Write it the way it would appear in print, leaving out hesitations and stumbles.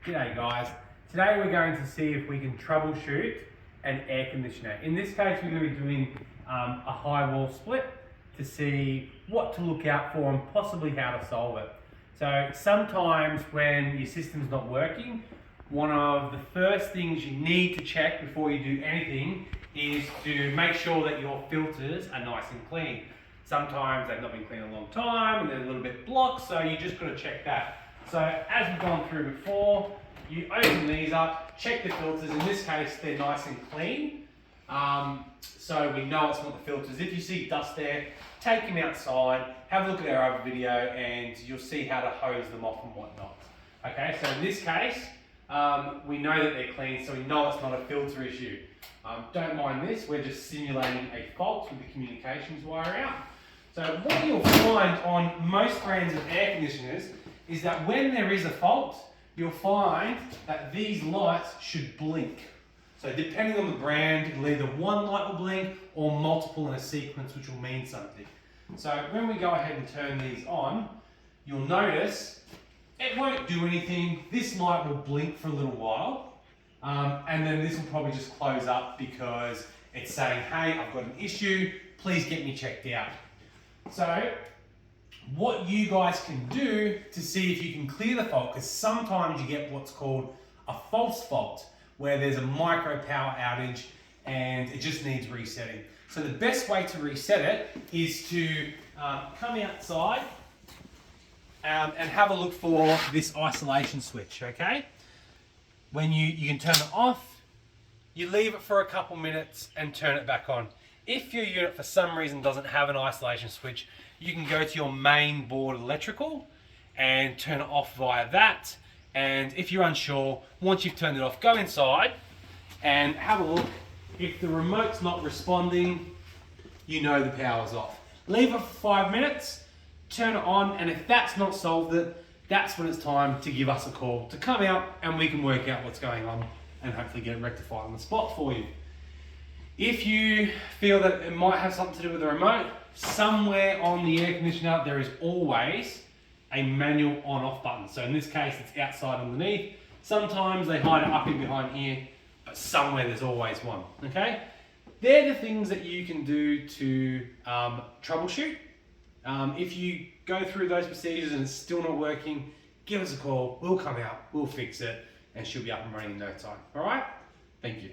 G'day guys. Today we're going to see if we can troubleshoot an air conditioner. In this case we're going to be doing a high wall split to see what to look out for and possibly how to solve it. So sometimes when your system's not working, one of the first things you need to check before you do anything is to make sure that your filters are nice and clean. Sometimes they've not been cleaned a long time and they're a little bit blocked, so you just got to check that. So as we've gone through before, you open these up, check the filters. In this case, they're nice and clean. So we know it's not the filters. If you see dust there, take them outside, have a look at our other video and you'll see how to hose them off and whatnot. Okay, so in this case, we know that they're clean, so we know it's not a filter issue. Don't mind this, we're just simulating a fault with the communications wire out. So what you'll find on most brands of air conditioners is that when there is a fault, you'll find that these lights should blink. So depending on the brand, it'll either one light will blink or multiple in a sequence, which will mean something. So when we go ahead and turn these on, you'll notice it won't do anything. This light will blink for a little while, and then this will probably just close up because it's saying, hey, I've got an issue, please get me checked out. So what you guys can do to see if you can clear the fault, because sometimes you get what's called a false fault, where there's a micro power outage and it just needs resetting. So the best way to reset it is to come outside and have a look for this isolation switch, okay? When you can turn it off, you leave it for a couple minutes and turn it back on. If your unit for some reason doesn't have an isolation switch, you can go to your main board electrical and turn it off via that. And if you're unsure, once you've turned it off, go inside and have a look. If the remote's not responding, you know the power's off. Leave it for 5 minutes, turn it on, and if that's not solved it, that's when it's time to give us a call to come out and we can work out what's going on and hopefully get it rectified on the spot for you. If you feel that it might have something to do with the remote, somewhere on the air conditioner there is always a manual on-off button. So in this case it's outside underneath. Sometimes they hide it up in behind here, but somewhere there's always one, okay? They're the things that you can do to troubleshoot. If you go through those procedures and it's still not working, give us a call, we'll come out, we'll fix it, and she'll be up and running in no time, all right? Thank you.